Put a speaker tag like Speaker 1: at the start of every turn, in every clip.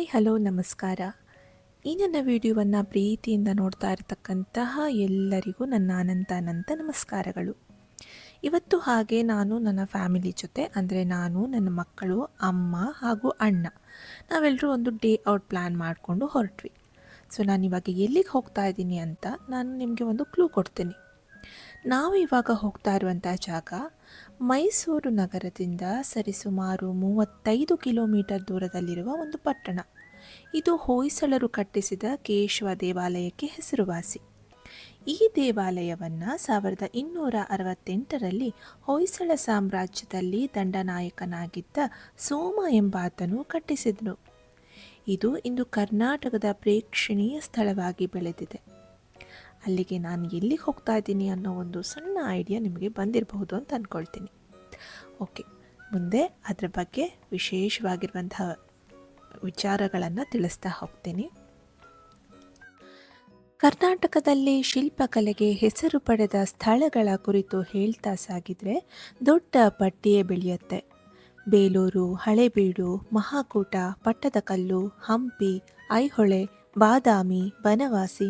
Speaker 1: Hi hello ನಮಸ್ಕಾರ. ಈ ನನ್ನ ವಿಡಿಯೋವನ್ನು ಪ್ರೀತಿಯಿಂದ ನೋಡ್ತಾ ಇರತಕ್ಕಂತಹ ಎಲ್ಲರಿಗೂ ನನ್ನ ಅನಂತ ನಮಸ್ಕಾರಗಳು. ಇವತ್ತು ಹಾಗೆ ನಾನು ನನ್ನ ಫ್ಯಾಮಿಲಿ ಜೊತೆ ಅಂದರೆ ನಾನು, ನನ್ನ ಮಕ್ಕಳು, ಅಮ್ಮ ಹಾಗೂ ಅಣ್ಣ ನಾವೆಲ್ಲರೂ ಒಂದು ಡೇ ಔಟ್ ಪ್ಲ್ಯಾನ್ ಮಾಡಿಕೊಂಡು ಹೊರಟ್ವಿ. ಸೊ ನಾನಿವಾಗ ಎಲ್ಲಿಗೆ ಹೋಗ್ತಾ ಇದ್ದೀನಿ ಅಂತ ನಾನು ನಿಮಗೆ ಒಂದು ಕ್ಲೂ ಕೊಡ್ತೀನಿ. ನಾವು ಇವಾಗ ಹೋಗ್ತಾ ಇರುವಂಥ ಜಾಗ ಮೈಸೂರು ನಗರದಿಂದ ಸರಿಸುಮಾರು 35 ಕಿಲೋಮೀಟರ್ ದೂರದಲ್ಲಿರುವ ಒಂದು ಪಟ್ಟಣ. ಇದು ಹೊಯ್ಸಳರು ಕಟ್ಟಿಸಿದ ಕೇಶವ ದೇವಾಲಯಕ್ಕೆ ಹೆಸರುವಾಸಿ. ಈ ದೇವಾಲಯವನ್ನು 1268ರಲ್ಲಿ ಹೊಯ್ಸಳ ಸಾಮ್ರಾಜ್ಯದಲ್ಲಿ ದಂಡನಾಯಕನಾಗಿದ್ದ ಸೋಮ ಎಂಬಾತನು ಕಟ್ಟಿಸಿದನು. ಇದು ಇಂದು ಕರ್ನಾಟಕದ ಪ್ರೇಕ್ಷಣೀಯ ಸ್ಥಳವಾಗಿ ಬೆಳೆದಿದೆ. ಅಲ್ಲಿಗೆ ನಾನು ಎಲ್ಲಿಗೆ ಹೋಗ್ತಾ ಇದ್ದೀನಿ ಅನ್ನೋ ಒಂದು ಸಣ್ಣ ಐಡಿಯಾ ನಿಮಗೆ ಬಂದಿರಬಹುದು ಅಂತ ಅಂದ್ಕೊಳ್ತೀನಿ. ಓಕೆ, ಮುಂದೆ ಅದರ ಬಗ್ಗೆ ವಿಶೇಷವಾಗಿರುವಂತಹ ವಿಚಾರಗಳನ್ನು ತಿಳಿಸ್ತಾ ಹೋಗ್ತೀನಿ. ಕರ್ನಾಟಕದಲ್ಲಿ ಶಿಲ್ಪಕಲೆಗೆ ಹೆಸರು ಪಡೆದ ಸ್ಥಳಗಳ ಕುರಿತು ಹೇಳ್ತಾ ಸಾಗಿದರೆ ದೊಡ್ಡ ಪಟ್ಟಿಯೇ ಬೆಳೆಯುತ್ತೆ. ಬೇಲೂರು, ಹಳೇಬೀಡು, ಮಹಾಕೂಟ, ಪಟ್ಟದಕಲ್ಲು, ಹಂಪಿ, ಐಹೊಳೆ, ಬಾದಾಮಿ, ಬನವಾಸಿ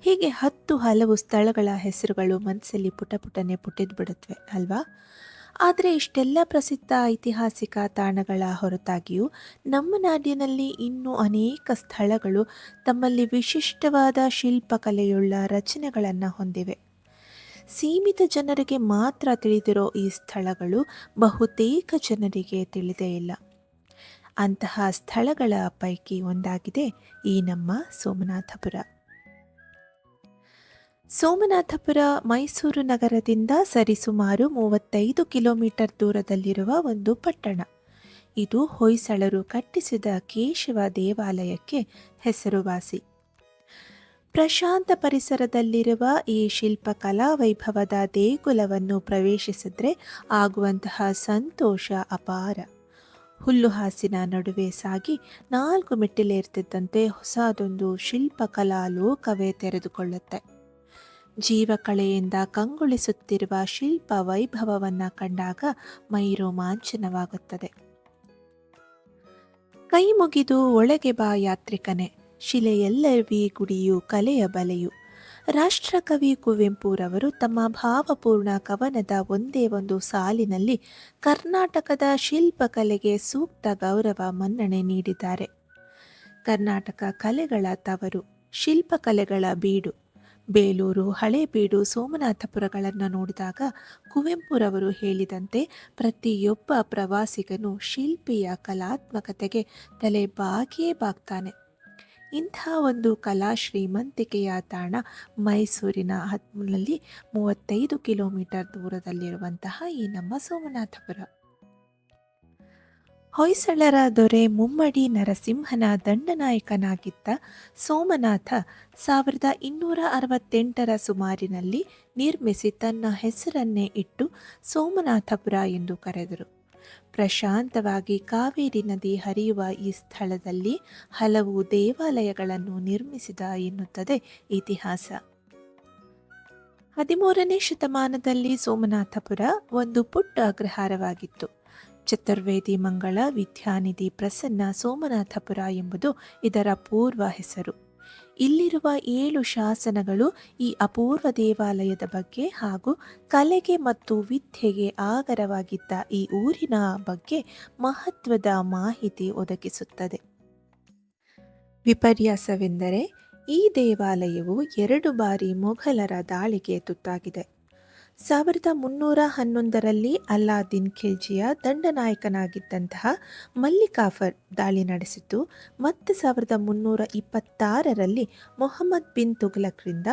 Speaker 1: ಹೀಗೆ 10 ಹಲವು ಸ್ಥಳಗಳ ಹೆಸರುಗಳು ಮನಸ್ಸಲ್ಲಿ ಪುಟನೆ ಪುಟ್ಟಿದ್ದು ಬಿಡುತ್ತವೆ ಅಲ್ವಾ? ಆದರೆ ಇಷ್ಟೆಲ್ಲ ಪ್ರಸಿದ್ಧ ಐತಿಹಾಸಿಕ ತಾಣಗಳ ಹೊರತಾಗಿಯೂ ನಮ್ಮ ನಾಡಿನಲ್ಲಿ ಇನ್ನೂ ಅನೇಕ ಸ್ಥಳಗಳು ತಮ್ಮಲ್ಲಿ ವಿಶಿಷ್ಟವಾದ ಶಿಲ್ಪಕಲೆಯುಳ್ಳ ರಚನೆಗಳನ್ನು ಹೊಂದಿವೆ. ಸೀಮಿತ ಜನರಿಗೆ ಮಾತ್ರ ತಿಳಿದಿರೋ ಈ ಸ್ಥಳಗಳು ಬಹುತೇಕ ಜನರಿಗೆ ತಿಳಿದೇ ಇಲ್ಲ. ಅಂತಹ ಸ್ಥಳಗಳ ಪೈಕಿ ಒಂದಾಗಿದೆ ಈ ನಮ್ಮ ಸೋಮನಾಥಪುರ. ಸೋಮನಾಥಪುರ ಮೈಸೂರು ನಗರದಿಂದ ಸರಿಸುಮಾರು 35 ಕಿಲೋಮೀಟರ್ ದೂರದಲ್ಲಿರುವ ಒಂದು ಪಟ್ಟಣ. ಇದು ಹೊಯ್ಸಳರು ಕಟ್ಟಿಸಿದ ಕೇಶವ ದೇವಾಲಯಕ್ಕೆ ಹೆಸರುವಾಸಿ. ಪ್ರಶಾಂತ ಪರಿಸರದಲ್ಲಿರುವ ಈ ಶಿಲ್ಪಕಲಾ ವೈಭವದ ದೇಗುಲವನ್ನು ಪ್ರವೇಶಿಸಿದ್ರೆ ಆಗುವಂತಹ ಸಂತೋಷ ಅಪಾರ. ಹುಲ್ಲುಹಾಸಿನ ನಡುವೆ ಸಾಗಿ 4 ಮೆಟ್ಟಿಲೇರ್ತಿದ್ದಂತೆ ಹೊಸದೊಂದು ಶಿಲ್ಪಕಲಾ ಲೋಕವೇ ತೆರೆದುಕೊಳ್ಳುತ್ತೆ. ಜೀವಕಳೆಯಿಂದ ಕಂಗೊಳಿಸುತ್ತಿರುವ ಶಿಲ್ಪ ವೈಭವವನ್ನು ಕಂಡಾಗ ಮೈ ರೋಮಾಂಚನವಾಗುತ್ತದೆ. ಕೈ ಮುಗಿದು ಒಳಗೆ ಬಾ ಯಾತ್ರಿಕನೇ, ಶಿಲೆಯೆಲ್ಲವೀ ಗುಡಿಯು ಕಲೆಯ ಬಲೆಯು. ರಾಷ್ಟ್ರಕವಿ ಕುವೆಂಪುರವರು ತಮ್ಮ ಭಾವಪೂರ್ಣ ಕವನದ ಒಂದೇ ಒಂದು ಸಾಲಿನಲ್ಲಿ ಕರ್ನಾಟಕದ ಶಿಲ್ಪಕಲೆಗೆ ಸೂಕ್ತ ಗೌರವ ಮನ್ನಣೆ ನೀಡಿದ್ದಾರೆ. ಕರ್ನಾಟಕ ಕಲೆಗಳ ತವರು, ಶಿಲ್ಪಕಲೆಗಳ ಬೀಡು. ಬೇಲೂರು, ಹಳೇಬೀಡು, ಸೋಮನಾಥಪುರಗಳನ್ನು ನೋಡಿದಾಗ ಕುವೆಂಪುರವರು ಹೇಳಿದಂತೆ ಪ್ರತಿಯೊಬ್ಬ ಪ್ರವಾಸಿಗನು ಶಿಲ್ಪಿಯ ಕಲಾತ್ಮಕತೆಗೆ ತಲೆ ಬಾಗಿಯೇ ಬಾಗ್ತಾನೆ. ಇಂಥ ಒಂದು ಕಲಾ ಶ್ರೀಮಂತಿಕೆಯ ತಾಣ ಮೈಸೂರಿನ 35 ಕಿಲೋಮೀಟರ್ ದೂರದಲ್ಲಿರುವಂತಹ ಈ ನಮ್ಮ ಸೋಮನಾಥಪುರ. ಹೊಯ್ಸಳರ ದೊರೆ ಮುಮ್ಮಡಿ ನರಸಿಂಹನ ದಂಡನಾಯಕನಾಗಿದ್ದ ಸೋಮನಾಥ 1268ರ ಸುಮಾರಿನಲ್ಲಿ ನಿರ್ಮಿಸಿ ತನ್ನ ಹೆಸರನ್ನೇ ಇಟ್ಟು ಸೋಮನಾಥಪುರ ಎಂದು ಕರೆದರು. ಪ್ರಶಾಂತವಾಗಿ ಕಾವೇರಿ ನದಿ ಹರಿಯುವ ಈ ಸ್ಥಳದಲ್ಲಿ ಹಲವು ದೇವಾಲಯಗಳನ್ನು ನಿರ್ಮಿಸಿದ ಎನ್ನುತ್ತದೆ ಇತಿಹಾಸ. 13ನೇ ಶತಮಾನದಲ್ಲಿ ಸೋಮನಾಥಪುರ ಒಂದು ಪುಟ್ಟ ಅಗ್ರಹಾರವಾಗಿತ್ತು. ಚತುರ್ವೇದಿ ಮಂಗಳ ವಿದ್ಯಾನಿಧಿ ಪ್ರಸನ್ನ ಸೋಮನಾಥಪುರ ಎಂಬುದು ಇದರ ಪೂರ್ವ ಹೆಸರು. ಇಲ್ಲಿರುವ 7 ಶಾಸನಗಳು ಈ ಅಪೂರ್ವ ದೇವಾಲಯದ ಬಗ್ಗೆ ಹಾಗೂ ಕಲೆಗೆ ಮತ್ತು ವಿದ್ಯೆಗೆ ಆಗರವಾಗಿದ್ದ ಈ ಊರಿನ ಬಗ್ಗೆ ಮಹತ್ವದ ಮಾಹಿತಿ ಒದಗಿಸುತ್ತದೆ. ವಿಪರ್ಯಾಸವೆಂದರೆ ಈ ದೇವಾಲಯವು 2 ಬಾರಿ ಮೊಘಲರ ದಾಳಿಗೆ ತುತ್ತಾಗಿದೆ. 1311ರಲ್ಲಿ ಅಲ್ಲಾದಿನ್ ಖಿಲ್ಜಿಯ ದಂಡನಾಯಕನಾಗಿದ್ದಂತಹ ಮಲ್ಲಿಕಾಫರ್ ದಾಳಿ ನಡೆಸಿತು. ಮತ್ತು 1326ರಲ್ಲಿ ಮೊಹಮ್ಮದ್ ಬಿನ್ ತುಘಲಕ್ರಿಂದ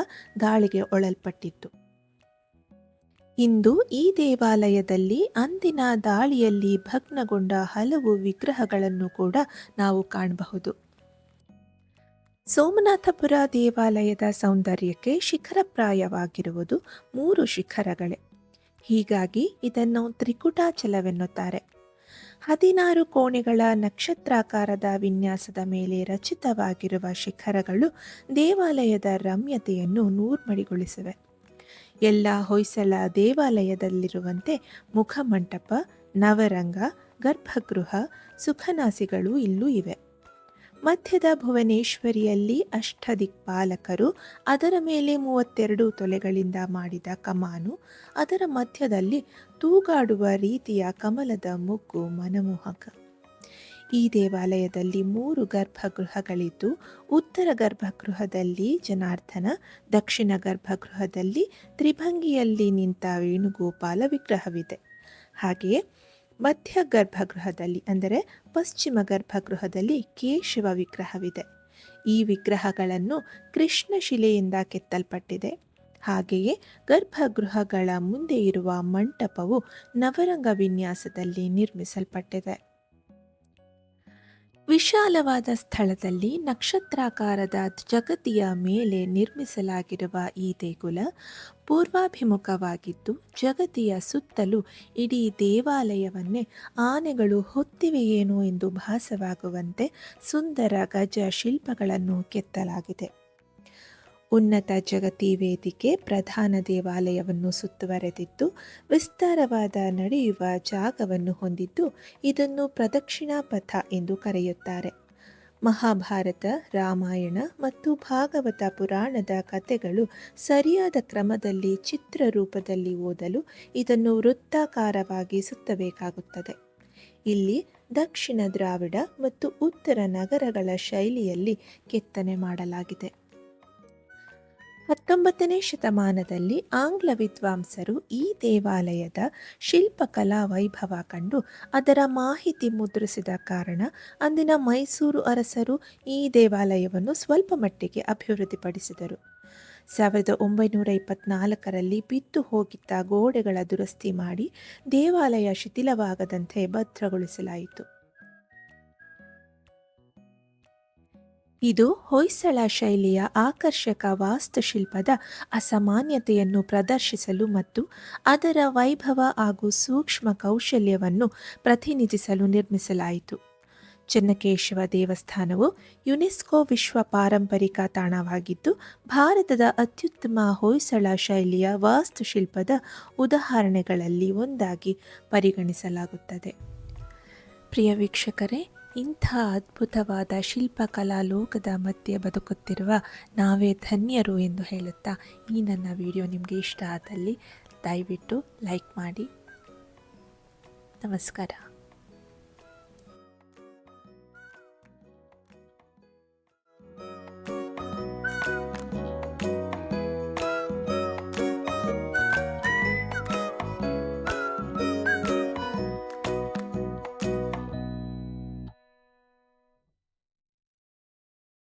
Speaker 1: ದಾಳಿಗೆ ಒಳಪಟ್ಟಿತ್ತು. ಇಂದು ಈ ದೇವಾಲಯದಲ್ಲಿ ಅಂದಿನ ದಾಳಿಯಲ್ಲಿ ಭಗ್ನಗೊಂಡ ಹಲವು ವಿಗ್ರಹಗಳನ್ನು ಕೂಡ ನಾವು ಕಾಣಬಹುದು. ಸೋಮನಾಥಪುರ ದೇವಾಲಯದ ಸೌಂದರ್ಯಕ್ಕೆ ಶಿಖರಪ್ರಾಯವಾಗಿರುವುದು 3 ಶಿಖರಗಳೇ. ಹೀಗಾಗಿ ಇದನ್ನು ತ್ರಿಕುಟಾಚಲವೆನ್ನುತ್ತಾರೆ. 16 ಕೋಣೆಗಳ ನಕ್ಷತ್ರಾಕಾರದ ವಿನ್ಯಾಸದ ಮೇಲೆ ರಚಿತವಾಗಿರುವ ಶಿಖರಗಳು ದೇವಾಲಯದ ರಮ್ಯತೆಯನ್ನು ನೂರ್ಮಡಿಗೊಳಿಸಿವೆ. ಎಲ್ಲ ಹೊಯ್ಸಳ ದೇವಾಲಯದಲ್ಲಿರುವಂತೆ ಮುಖಮಂಟಪ, ನವರಂಗ, ಗರ್ಭಗೃಹ, ಸುಖನಾಸಿಗಳು ಇಲ್ಲೂ ಇವೆ. ಮಧ್ಯದ ಭುವನೇಶ್ವರಿಯಲ್ಲಿ ಅಷ್ಟದಿಕ್ಪಾಲಕರು, ಅದರ ಮೇಲೆ 32 ತೊಲೆಗಳಿಂದ ಮಾಡಿದ ಕಮಾನು, ಅದರ ಮಧ್ಯದಲ್ಲಿ ತೂಗಾಡುವ ರೀತಿಯ ಕಮಲದ ಮೊಗ್ಗು ಮನಮೋಹಕ. ಈ ದೇವಾಲಯದಲ್ಲಿ 3 ಗರ್ಭಗೃಹಗಳಿದ್ದು, ಉತ್ತರ ಗರ್ಭಗೃಹದಲ್ಲಿ ಜನಾರ್ದನ, ದಕ್ಷಿಣ ಗರ್ಭಗೃಹದಲ್ಲಿ ತ್ರಿಭಂಗಿಯಲ್ಲಿ ನಿಂತ ವೇಣುಗೋಪಾಲ ವಿಗ್ರಹವಿದೆ. ಹಾಗೆಯೇ ಮಧ್ಯ ಗರ್ಭಗೃಹದಲ್ಲಿ ಅಂದರೆ ಪಶ್ಚಿಮ ಗರ್ಭಗೃಹದಲ್ಲಿ ಕೇಶವ ವಿಗ್ರಹವಿದೆ. ಈ ವಿಗ್ರಹಗಳನ್ನು ಕೃಷ್ಣ ಶಿಲೆಯಿಂದ ಕೆತ್ತಲ್ಪಟ್ಟಿದೆ. ಹಾಗೆಯೇ ಗರ್ಭಗೃಹಗಳ ಮುಂದೆ ಇರುವ ಮಂಟಪವು ನವರಂಗ ವಿನ್ಯಾಸದಲ್ಲಿ ನಿರ್ಮಿಸಲ್ಪಟ್ಟಿದೆ. ವಿಶಾಲವಾದ ಸ್ಥಳದಲ್ಲಿ ನಕ್ಷತ್ರಾಕಾರದ ಜಗತಿಯ ಮೇಲೆ ನಿರ್ಮಿಸಲಾಗಿರುವ ಈ ದೇಗುಲ ಪೂರ್ವಾಭಿಮುಖವಾಗಿದ್ದು, ಜಗತಿಯ ಸುತ್ತಲೂ ಇಡೀ ದೇವಾಲಯವನ್ನೇ ಆನೆಗಳು ಹೊತ್ತಿವೆಯೇನೋ ಎಂದು ಭಾಸವಾಗುವಂತೆ ಸುಂದರ ಗಜ ಶಿಲ್ಪಗಳನ್ನು ಕೆತ್ತಲಾಗಿದೆ. ಉನ್ನತ ಜಗತಿ ವೇದಿಕೆ ಪ್ರಧಾನ ದೇವಾಲಯವನ್ನು ಸುತ್ತುವರೆದಿದ್ದು, ವಿಸ್ತಾರವಾದ ನಡೆಯುವ ಜಾಗವನ್ನು ಹೊಂದಿದ್ದು, ಇದನ್ನು ಪ್ರದಕ್ಷಿಣಾ ಪಥ ಎಂದು ಕರೆಯುತ್ತಾರೆ. ಮಹಾಭಾರತ, ರಾಮಾಯಣ ಮತ್ತು ಭಾಗವತ ಪುರಾಣದ ಕಥೆಗಳು ಸರಿಯಾದ ಕ್ರಮದಲ್ಲಿ ಚಿತ್ರರೂಪದಲ್ಲಿ ಓದಲು ಇದನ್ನು ವೃತ್ತಾಕಾರವಾಗಿ ಸುತ್ತಬೇಕಾಗುತ್ತದೆ. ಇಲ್ಲಿ ದಕ್ಷಿಣ ದ್ರಾವಿಡ ಮತ್ತು ಉತ್ತರ ನಗರಗಳ ಶೈಲಿಯಲ್ಲಿ ಕೆತ್ತನೆ ಮಾಡಲಾಗಿದೆ. 19ನೇ ಶತಮಾನದಲ್ಲಿ ಆಂಗ್ಲ ವಿದ್ವಾಂಸರು ಈ ದೇವಾಲಯದ ಶಿಲ್ಪಕಲಾ ವೈಭವ ಕಂಡು ಅದರ ಮಾಹಿತಿ ಮುದ್ರಿಸಿದ ಕಾರಣ ಅಂದಿನ ಮೈಸೂರು ಅರಸರು ಈ ದೇವಾಲಯವನ್ನು ಸ್ವಲ್ಪ ಮಟ್ಟಿಗೆ ಅಭಿವೃದ್ಧಿಪಡಿಸಿದರು. 1924ರಲ್ಲಿ ಬಿದ್ದು ಹೋಗಿದ್ದ ಗೋಡೆಗಳ ದುರಸ್ತಿ ಮಾಡಿ ದೇವಾಲಯ ಶಿಥಿಲವಾಗದಂತೆ ಭದ್ರಗೊಳಿಸಲಾಯಿತು. ಇದು ಹೊಯ್ಸಳ ಶೈಲಿಯ ಆಕರ್ಷಕ ವಾಸ್ತುಶಿಲ್ಪದ ಅಸಾಮಾನ್ಯತೆಯನ್ನು ಪ್ರದರ್ಶಿಸಲು ಮತ್ತು ಅದರ ವೈಭವ ಹಾಗೂ ಸೂಕ್ಷ್ಮ ಕೌಶಲ್ಯವನ್ನು ಪ್ರತಿನಿಧಿಸಲು ನಿರ್ಮಿಸಲಾಯಿತು. ಚೆನ್ನಕೇಶವ ದೇವಸ್ಥಾನವು ಯುನೆಸ್ಕೋ ವಿಶ್ವ ಪಾರಂಪರಿಕ ತಾಣವಾಗಿದ್ದು, ಭಾರತದ ಅತ್ಯುತ್ತಮ ಹೊಯ್ಸಳ ಶೈಲಿಯ ವಾಸ್ತುಶಿಲ್ಪದ ಉದಾಹರಣೆಗಳಲ್ಲಿ ಒಂದಾಗಿ ಪರಿಗಣಿಸಲಾಗುತ್ತದೆ. ಪ್ರಿಯ ವೀಕ್ಷಕರೇ, ಇಂಥ ಅದ್ಭುತವಾದ ಶಿಲ್ಪಕಲಾ ಲೋಕದ ಮಧ್ಯೆ ಬದುಕುತ್ತಿರುವ ನಾವೇ ಧನ್ಯರು ಎಂದು ಹೇಳುತ್ತಾ, ಈ ನನ್ನ ವಿಡಿಯೋ ನಿಮಗೆ ಇಷ್ಟ ಆದಲ್ಲಿ ದಯವಿಟ್ಟು ಲೈಕ್ ಮಾಡಿ. ನಮಸ್ಕಾರ.